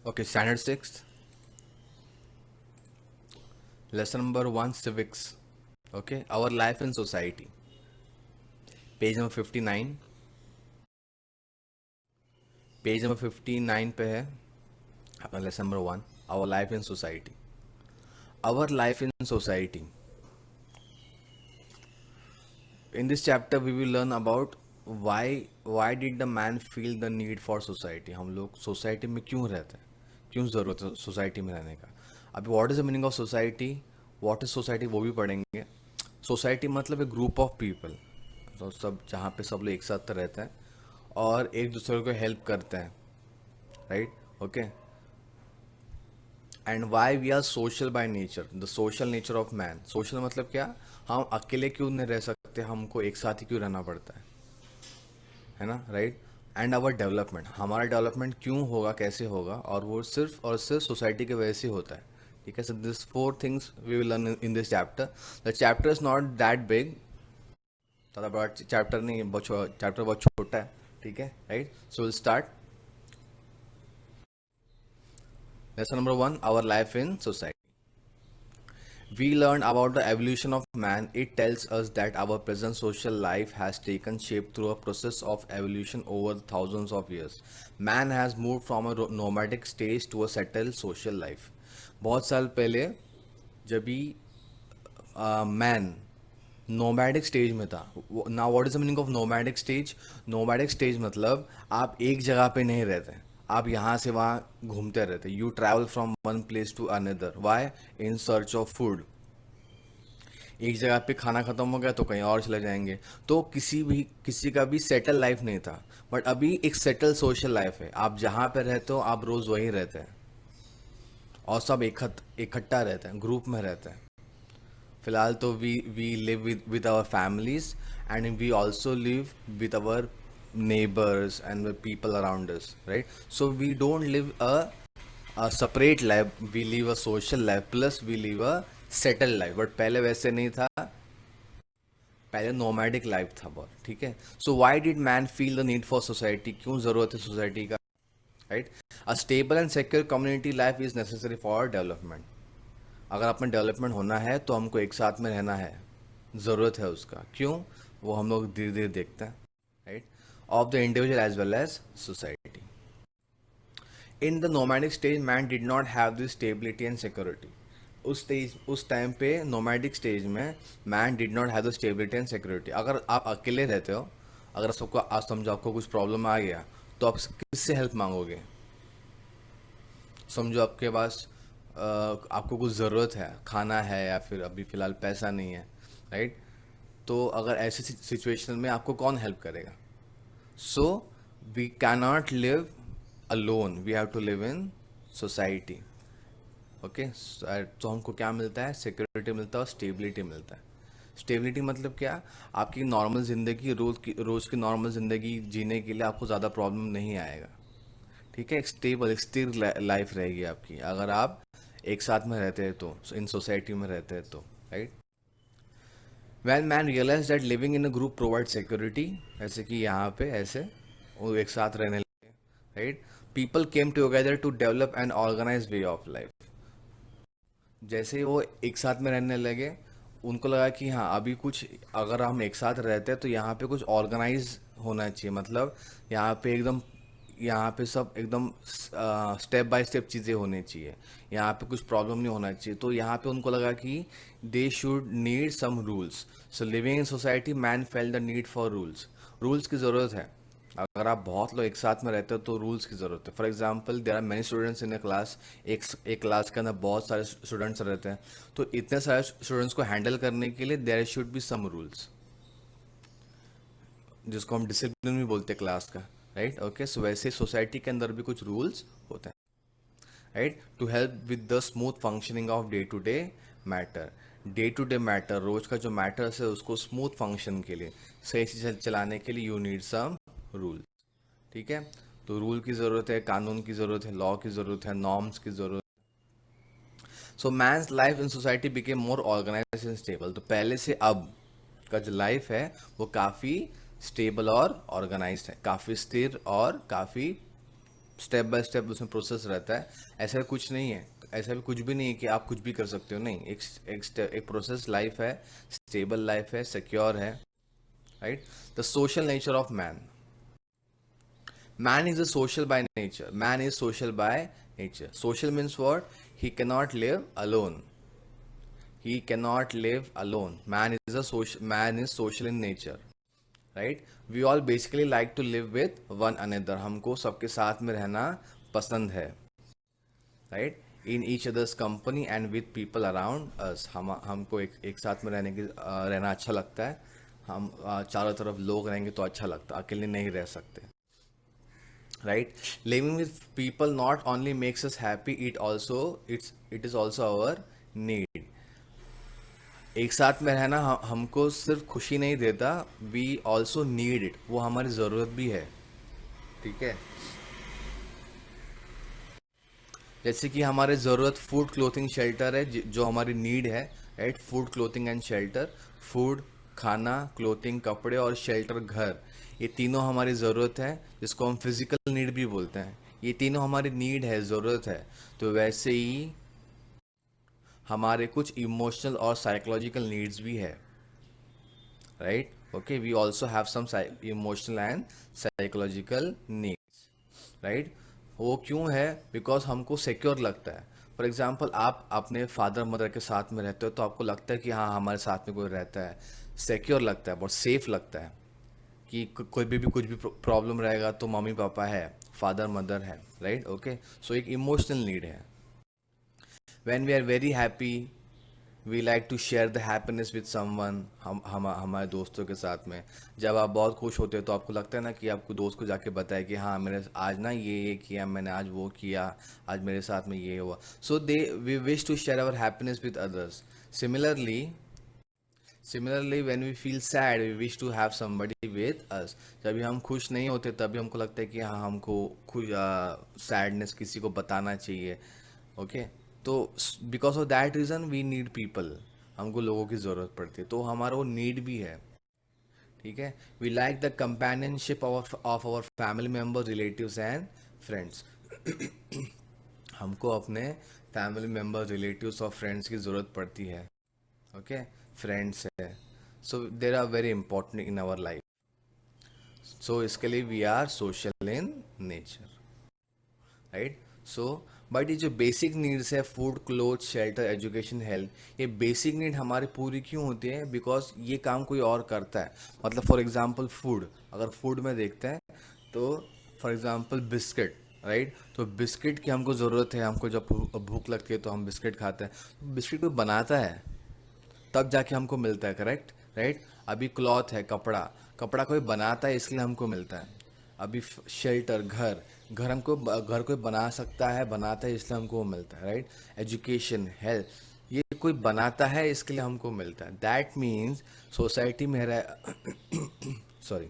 Okay, standard 6th, lesson number 1, civics. Okay, our life in society. Page number 59. Page number 59 पे है अपना lesson number 1, our life in society. Our life in society. In this chapter we will learn about why did the man feel the need for society. हम लोग society में क्यों रहते हैं, क्यों ज़रूरत है सोसाइटी में रहने का. अभी what is the meaning of society, what is society वो भी पढ़ेंगे. सोसाइटी मतलब एक ग्रुप ऑफ पीपल, तो सब जहाँ पे सब लोग एक साथ रहते हैं और एक दूसरे को हेल्प करते हैं, right. Okay. And why we are social by nature, the social nature of man. Social मतलब क्या, हम अकेले क्यों नहीं रह सकते, हमको एक साथ ही क्यों रहना पड़ता है ना, राइट. एंड आवर डेवलपमेंट, हमारा डेवलपमेंट क्यों होगा, कैसे होगा, और वो सिर्फ और सिर्फ सोसाइटी के वजह से होता है. ठीक है. So this 4 things we will learn in this chapter. The chapter is not that big, ज़्यादा बड़ा चैप्टर नहीं है, चैप्टर बहुत छोटा है. ठीक है, right. So will start. Lesson number 1, our life in society. We learn about the evolution of man. It tells us that our present social life has taken shape through a process of evolution over thousands of years. Man has moved from a nomadic stage to a settled social life. बहुत साल पहले जब भी man nomadic stage में था. Now what is the meaning of nomadic stage. Nomadic stage मतलब आप एक जगह पे नहीं रहते, आप यहाँ से वहाँ घूमते रहते. You travel from one place to another. Why? In search of food. एक जगह पे खाना खत्म हो गया तो कहीं और चले जाएंगे. तो किसी का भी सेटल लाइफ नहीं था. बट अभी एक सेटल सोशल लाइफ है. आप जहाँ पे रहते हो आप रोज वहीं रहते हैं और सब इकट्ठा रहते हैं, ग्रुप में रहते हैं. फिलहाल तो we live with our families, and we also live with our neighbors and the people around us, right? So we don't live a separate life, we live a social life plus we live a settled life. But पहले वैसे नहीं था, पहले nomadic life था बहुत. ठीक है. So why did man feel the need for society, क्यों ज़रूरत है सोसाइटी का, right. A stable and secure community life is necessary for development. अगर अपना डेवलपमेंट होना है तो हमको एक साथ में रहना है, ज़रूरत है उसका. क्यों? वो हम लोग धीरे धीरे देखते हैं, right. Of the individual as well as society. In the nomadic stage man did not have this stability and security. उस टाइम पे नोमैडिक स्टेज में man did not have the stability and security. अगर आप अकेले रहते हो, अगर सबको आज समझो आपको कुछ प्रॉब्लम आ गया तो आप किससे हेल्प मांगोगे. समझो आपके पास आपको कुछ ज़रूरत है, खाना है या फिर अभी फ़िलहाल पैसा नहीं है, राइट. तो अगर ऐसी सिचुएशन में आपको कौन हेल्प करेगा. So we can not live alone, we have to live in society. Okay. तो हमको क्या मिलता है, सिक्योरिटी मिलता है और स्टेबिलिटी मिलता है. स्टेबिलिटी मतलब क्या, आपकी नॉर्मल ज़िंदगी, रोज़ की नॉर्मल ज़िंदगी जीने के लिए आपको ज़्यादा प्रॉब्लम नहीं आएगा. ठीक है. एक स्टेबल, एक स्थिर लाइफ रहेगी आपकी अगर आप एक साथ में रहते हैं तो, इन सोसाइटी में रहते हैं तो, right. When man realise that living in a group provide security, जैसे कि यहाँ पे ऐसे वो एक साथ रहने लगे, right. People came together to develop an organise way of life. जैसे ही वो एक साथ में रहने लगे उनको लगा कि हाँ अभी कुछ, अगर हम एक साथ रहते हैं तो यहाँ पे कुछ ऑर्गेनाइज होना चाहिए. मतलब यहाँ पे सब एकदम स्टेप बाय स्टेप चीज़ें होनी चाहिए, यहाँ पे कुछ प्रॉब्लम नहीं होना चाहिए. तो यहाँ पे उनको लगा कि they should need some rules. So living in society man felt the need for rules. Rules की ज़रूरत है. अगर आप बहुत लोग एक साथ में रहते हो तो रूल्स की ज़रूरत है. For example there are many students in a class. एक क्लास के अंदर बहुत सारे स्टूडेंट्स रहते हैं, तो इतने सारे स्टूडेंट्स को हैंडल करने के लिए there should be some rules, जिसको हम डिसिप्लिन भी बोलते हैं क्लास का, राइट. ओके. सो वैसे सोसाइटी के अंदर भी कुछ रूल्स होते हैं, right, to help with the smooth functioning of day to day matter, रोज का जो मैटर्स है उसको स्मूथ फंक्शन के लिए, सही से चलाने के लिए यू नीड सम रूल. ठीक है. तो रूल की ज़रूरत है, कानून की ज़रूरत है, लॉ की ज़रूरत है, नॉर्म्स की ज़रूरत. So man's life in society became more organise and stable. तो पहले से अब का जो लाइफ है वो काफ़ी स्टेबल और ऑर्गेनाइज्ड है, काफ़ी स्थिर और काफ़ी स्टेप बाय स्टेप उसमें प्रोसेस रहता है। ऐसा कुछ नहीं है, ऐसा भी कुछ भी नहीं है कि आप कुछ भी कर सकते हो, नहीं। एक प्रोसेस लाइफ है, स्टेबल लाइफ है, सिक्योर है, right. The social nature of man. Man is a social by nature. Man is social by nature. Social means what? He cannot live alone. He cannot live alone. Man is social in nature. Right? We all basically like to live with one another. हमको सबके साथ में रहना पसंद है. Right? In each other's company and with people around us. हमको एक साथ में रहना अच्छा लगता है. हम चारों तरफ लोग रहेंगे तो अच्छा लगता है, अकेले नहीं रह सकते. Right, living with people not only makes us happy, it is also our need. एक साथ में रहना हमको सिर्फ खुशी नहीं देता, we also need it, वो हमारी ज़रूरत भी है, ठीक है। जैसे कि हमारे ज़रूरत फूड क्लोथिंग शेल्टर है, जो हमारी नीड है, right. Food clothing and shelter, food खाना, क्लोथिंग कपड़े, और शेल्टर घर, ये तीनों हमारी ज़रूरत है, जिसको हम फिजिकल नीड भी बोलते हैं। ये तीनों हमारी नीड है, ज़रूरत है। तो वैसे ही हमारे कुछ इमोशनल और साइकोलॉजिकल नीड्स भी है, right. Okay, we also have some emotional and psychological needs, right. वो क्यों है? बिकॉज हमको सिक्योर लगता है। फॉर एग्जाम्पल, आप अपने फादर मदर के साथ में रहते हो तो आपको लगता है कि हाँ, हमारे साथ में कोई रहता है, सिक्योर लगता है, बहुत सेफ लगता है कि कोई भी कुछ भी प्रॉब्लम रहेगा तो मम्मी पापा है, फादर मदर है, राइट। ओके, सो एक इमोशनल नीड है। When we are very happy, we like to share the happiness with someone, हम हमारे दोस्तों के साथ में। जब आप बहुत खुश होते हो तो आपको लगता है ना कि आपको दोस्त को जाके बताए कि हाँ, मैंने आज ना ये किया, मैंने आज वो किया, आज मेरे साथ में ये हुआ। So they we wish to share our happiness with others. Similarly when we feel sad, we wish to have somebody with us. जब भी हम खुश नहीं होते तभी हमको लगता है कि हाँ, हमको खुश सैडनेस किसी को बताना चाहिए। ओके, तो because of that reason we need people, हमको लोगों की ज़रूरत पड़ती है, तो हमारा वो नीड भी है, ठीक है। We like the companionship of our family member, relatives and friends. हमको अपने फैमिली मेम्बर, रिलेटिव्स और फ्रेंड्स की ज़रूरत पड़ती है, ओके। फ्रेंड्स है, so there are very important in our life. So इसके लिए we are social in nature, right. So but ये जो बेसिक नीड्स है, food, cloth, shelter, education, health, ये बेसिक नीड हमारी पूरी क्यों होती है? बिकॉज ये काम कोई और करता है। मतलब फॉर एग्जांपल फूड, अगर फूड में देखते हैं तो फॉर एग्जांपल बिस्किट, राइट। तो बिस्किट की हमको ज़रूरत है, हमको जब भूख लगती है तो हम बिस्किट खाते हैं। तो बिस्किट कोई बनाता है तब जाके हमको मिलता है, करेक्ट, राइट। अभी क्लॉथ है, कपड़ा, कपड़ा कोई बनाता है इसलिए हमको मिलता है। अभी शेल्टर, घर, घर कोई बना सकता है, बनाता है इसलिए हमको वो मिलता है, राइट। एजुकेशन, हेल्थ, ये कोई बनाता है इसके लिए हमको मिलता है। दैट मीन्स सोसाइटी में रह सॉरी,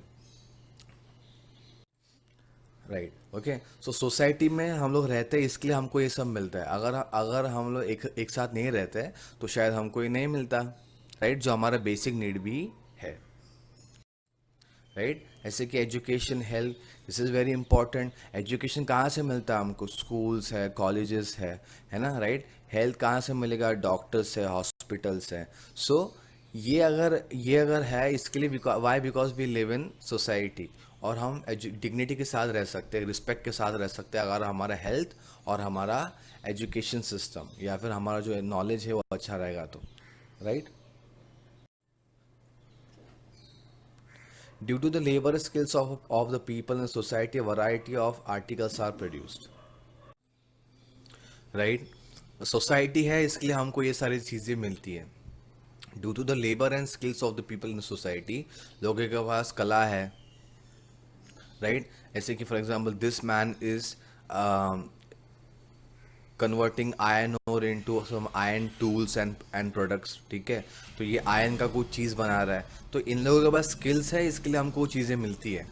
राइट। ओके, सो सोसाइटी में हम लोग रहते हैं इसके लिए हमको ये सब मिलता है। अगर अगर हम लोग एक साथ नहीं रहते हैं तो शायद हमको ये नहीं मिलता, राइट, जो हमारा बेसिक नीड भी है, राइट। ऐसे कि education, health, this is very important. Education कहाँ से मिलता है हमको? स्कूल्स है, कॉलेजेस है ना, राइट। हेल्थ कहाँ से मिलेगा? डॉक्टर्स है, हॉस्पिटल्स है। सो ये अगर है इसके लिए, why? Because we live in society, और हम डिग्निटी के साथ रह सकते हैं, रिस्पेक्ट के साथ रह सकते हैं, अगर हमारा हेल्थ और हमारा एजुकेशन सिस्टम या फिर हमारा जो नॉलेज है वो अच्छा रहेगा तो, right. Due to the labor skills of the people in society, a variety of articles are produced. Right? Society है इसलिए हमको ये सारी चीज़ें मिलती है। Due to the labour and skills of the people in society, लोगों के पास कला है, राइट। ऐसे कि for example, this man is converting iron ore into some iron tools and products, ठीक है। तो ये आयरन का कुछ चीज़ बना रहा है, तो इन लोगों के पास स्किल्स है, इसके लिए हमको वो चीज़ें मिलती है,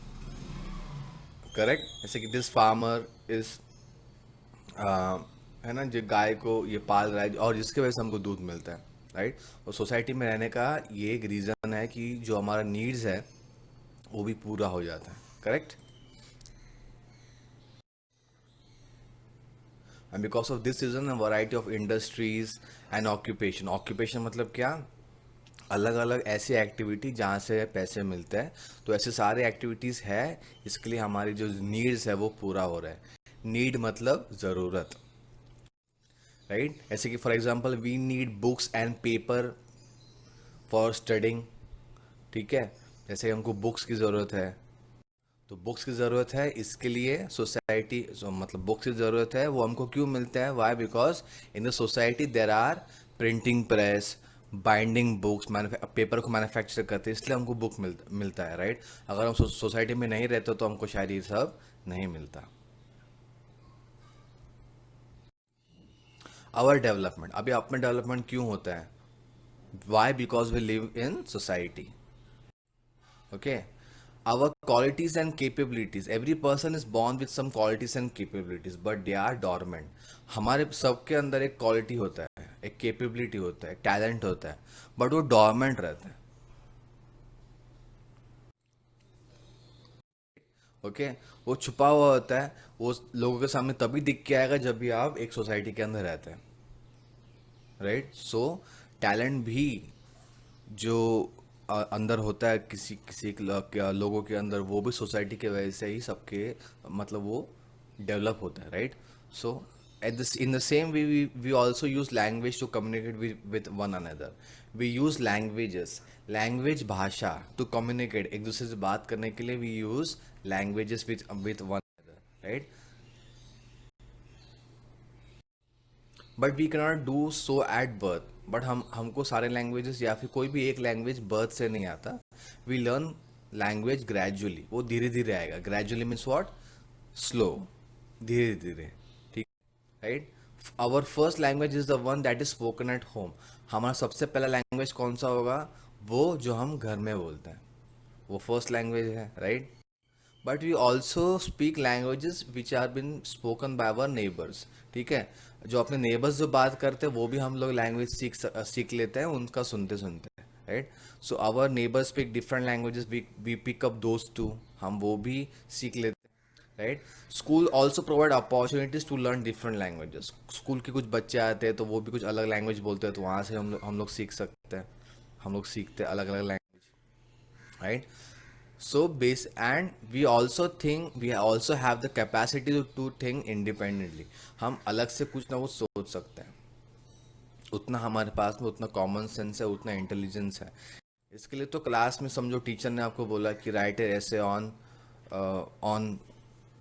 करेक्ट। जैसे कि दिस फार्मर इज, है ना, जो गाय को ये पाल रहा है और जिसके वजह से हमको दूध मिलता है, राइट। और सोसाइटी में रहने का ये एक रीज़न है कि जो हमारा नीड्स है वो भी पूरा हो जाता है, correct. And because of this reason variety of industries and occupation, occupation मतलब क्या, अलग अलग ऐसी एक्टिविटी जहाँ से पैसे मिलते हैं, तो ऐसे सारे एक्टिविटीज़ है, इसके लिए हमारी जो नीड्स है वो पूरा हो रहा है। नीड मतलब ज़रूरत, राइट। ऐसे कि for example we need books and paper for studying, ठीक है। जैसे हमको बुक्स की ज़रूरत है, तो बुक्स की ज़रूरत है, इसके लिए सोसाइटी मतलब बुक्स की ज़रूरत है, वो हमको क्यों मिलते हैं, why, because in the society there are printing press, binding books, paper को मैन्युफैक्चर करते हैं, इसलिए हमको बुक मिलता है, राइट। अगर हम सोसाइटी में नहीं रहते तो हमको शायद ये सब नहीं मिलता। आवर डेवलपमेंट, अभी अपना डेवलपमेंट क्यों होता है, why, because we live in society, okay. Our qualities and capabilities, every person is born with some qualities and capabilities but they are dormant। हमारे सबके अंदर एक क्वालिटी होता है, एक कैपेबिलिटी होता है, टैलेंट होता है, बट वो डॉर्मेंट रहता है, ओके। वो छुपा हुआ होता है, वो लोगों के सामने तभी दिख के आएगा जब भी आप एक सोसाइटी के अंदर रहते हैं, राइट। सो टैलेंट भी जो अंदर होता है किसी किसी लोगों के अंदर, वो भी सोसाइटी के वजह से ही सबके मतलब वो डेवलप होता है, right. So at this in the same way we also use language to communicate with one another. We use languages, language भाषा टू कम्युनिकेट, एक दूसरे से बात करने के लिए we use languages with one another, right. But we cannot do so at birth, but हमको सारे लैंग्वेजेस या फिर कोई भी एक लैंग्वेज बर्थ से नहीं आता। वी लर्न लैंग्वेज ग्रेजुअली, वो धीरे धीरे आएगा, ग्रेजुअली मीन्स व्हाट, स्लो, धीरे धीरे, ठीक, right. Our first language is the one that is spoken at home. हमारा सबसे पहला लैंग्वेज कौन सा होगा, वो जो हम घर में बोलते हैं, वो फर्स्ट लैंग्वेज है, right. But we also speak languages which are been spoken by our neighbours, ठीक है। जो अपने नेबर्स जो बात करते हैं वो भी हम लोग लैंग्वेज सीख लेते हैं उनका सुनते सुनते, right. So our neighbours speak different languages, we pick up those too, हम वो भी सीख लेते हैं, right. School also provide opportunities to learn different languages. School के कुछ बच्चे आते हैं तो वो भी कुछ अलग लैंग्वेज बोलते हैं, तो वहाँ से हम लोग सीख सकते हैं, हम लोग सीखते हैं अलग अलग language, right. So base, and we also think we also have the capacity to think independently। हम अलग से कुछ ना कुछ सोच सकते हैं, उतना हमारे पास में उतना कॉमन सेंस है, उतना इंटेलिजेंस है। इसके लिए तो क्लास में समझो टीचर ने आपको बोला कि राइट ए ऐसे on on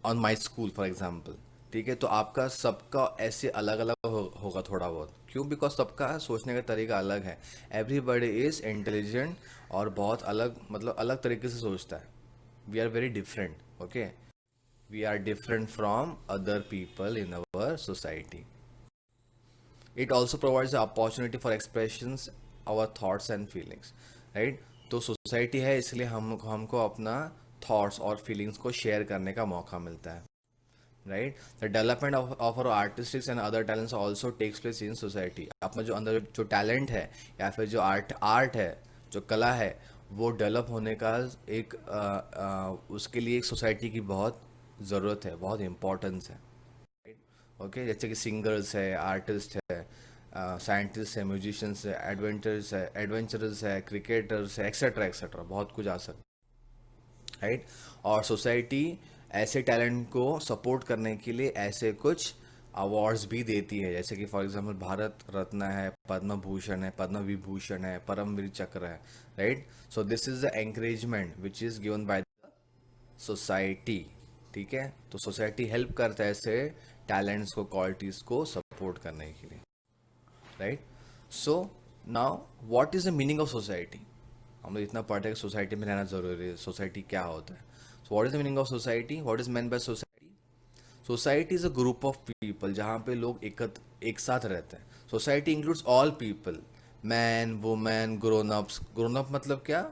on my school for example, ठीक है, तो आपका सबका ऐसे अलग अलग होगा थोड़ा बहुत, क्यों, बिकॉज सबका सोचने का तरीका अलग है। एवरीबडी इज इंटेलिजेंट और बहुत अलग, मतलब अलग तरीके से सोचता है। We are very different, okay, we are different from other people in our society. It also provides opportunity for expressions our thoughts and feelings, right. तो सोसाइटी है इसलिए हमको अपना थॉट्स और फीलिंग्स को शेयर करने का मौका मिलता है, right. The development of our artistics and other talents also takes place in society. अपना जो अंदर जो टैलेंट है या फिर जो आर्ट है, जो कला है, वो डेवलप होने का एक उसके लिए एक सोसाइटी की बहुत ज़रूरत है, बहुत इम्पोर्टेंस है, ओके। जैसे कि सिंगर्स है, आर्टिस्ट है, साइंटिस्ट है, म्यूजिशियंस है, एडवेंचरर्स है, क्रिकेटर्स है, एक्सेट्रा एक्सेट्रा, बहुत कुछ आ सकता है, राइट। और सोसाइटी ऐसे टैलेंट को सपोर्ट करने के लिए ऐसे कुछ अवार्ड्स भी देती है, जैसे कि फॉर एग्जांपल भारत रत्न है, पद्म भूषण है, पद्म विभूषण है, परमवीर चक्र है, right. So this is the encouragement which is given by society, ठीक है। तो सोसाइटी हेल्प करता है ऐसे टैलेंट्स को, क्वालिटीज को सपोर्ट करने के लिए, right. So now what is the meaning of society. हम लोग इतना पढ़ते हैं कि सोसाइटी में रहना जरूरी है, सोसाइटी क्या होता है। So what is the meaning of society, what is main by society. Society is a group of people जहाँ पे लोग एक साथ रहते हैं। Society includes all people, man, women, grown ups. Grown up मतलब क्या,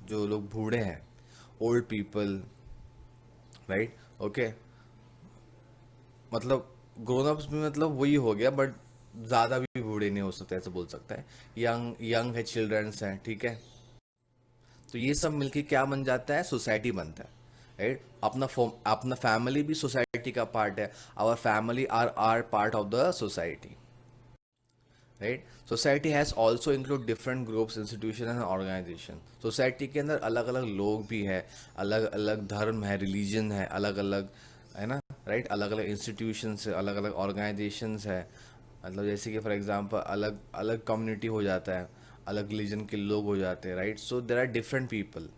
जो लोग बूढ़े हैं, ओल्ड पीपल, राइट, ओके। मतलब ग्रोन अप्स भी मतलब वही हो गया, बट ज़्यादा भी बूढ़े नहीं हो सकते, ऐसे बोल सकता है। यंग यंग है, चिल्ड्रंस हैं, ठीक है। तो ये सब मिलके क्या बन जाता है, सोसाइटी बनता है, राइट? अपना फैमिली भी सोसाइटी का पार्ट है. Our family are part of the society, right? Society has also include different groups, institution and organisation. Society के अंदर अलग अलग लोग भी है, अलग अलग धर्म है, रिलीजन है, अलग अलग, है ना, राइट? अलग अलग इंस्टीट्यूशंस है, अलग अलग ऑर्गेनाइजेशंस है. मतलब जैसे कि फॉर एग्जांपल अलग अलग कम्युनिटी हो जाता है, अलग रिलीजन के लोग हो जाते हैं, right? So there are different people,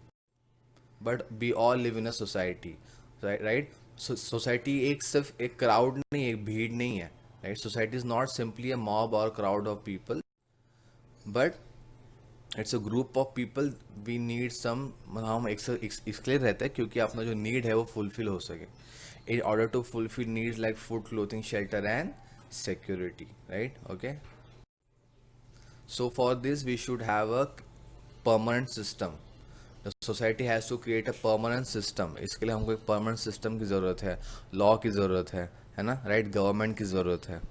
but we all live in a society, right? Society एक सिर्फ एक क्राउड नहीं, एक भीड़ नहीं है, right? Society is not simply a mob और crowd of people, but it's a group of people. We need some, हम इसलिए रहते हैं क्योंकि अपना जो नीड है वो फुलफिल हो सके. In order to fulfil needs like food, clothing, shelter and security, right? Okay, so for this we should have a permanent system. The society has to create a permanent system. इसके लिए हमको एक permanent system की ज़रूरत है, law की ज़रूरत है ना, right? Government की ज़रूरत है.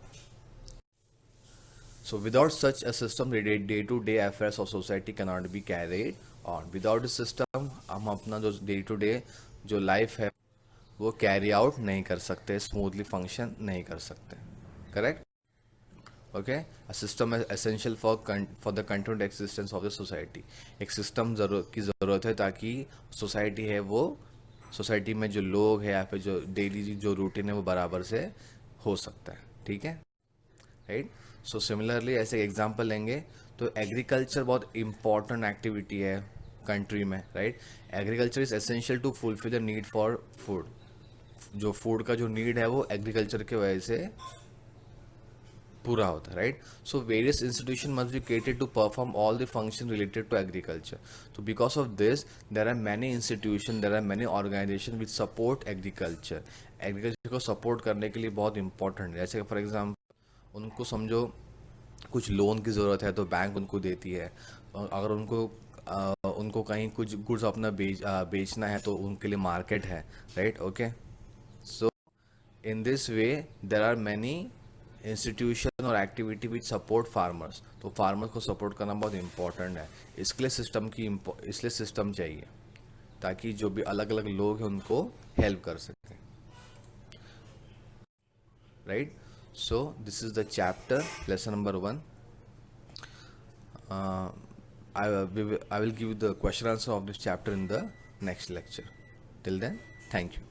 So without such a system, the day-to-day affairs of society cannot be carried on. Without the system, हम अपना जो day to day जो life है वो कैरी आउट नहीं कर सकते, स्मूथली फंक्शन नहीं कर सकते. Correct? Okay. A system is essential for the continued existence of the society. एक सिस्टम की ज़रूरत है ताकि सोसाइटी है वो, सोसाइटी में जो लोग हैं या फिर जो डेली जो रूटीन है वो बराबर से हो सकता है. ठीक है, राइट? सो सिमिलरली ऐसे एग्जांपल लेंगे तो एग्रीकल्चर बहुत इंपॉर्टेंट एक्टिविटी है कंट्री में, right? Agriculture is essential to fulfil the need for food. जो फूड का जो नीड है वो एग्रीकल्चर की वजह से पूरा होता है, right? So various institution must be created to perform all the function related to agriculture. तो because of this there are many institution, there are many organisation which support agriculture. Agriculture को support करने के लिए बहुत important है. जैसे for example उनको समझो कुछ लोन की ज़रूरत है तो बैंक उनको देती है. और अगर उनको कहीं कुछ गुड्स अपना बेचना है तो उनके लिए मार्केट है, right? Okay. So in this way there are many institution और एक्टिविटी विच सपोर्ट फार्मर्स. तो फार्मर्स को सपोर्ट करना बहुत इंपॉर्टेंट है. इसलिए सिस्टम चाहिए ताकि जो भी अलग अलग लोग हैं उनको हेल्प कर सकें, right? So this is the chapter lesson number 1. I will give you the question answer of this chapter in the next lecture. Till then, thank you.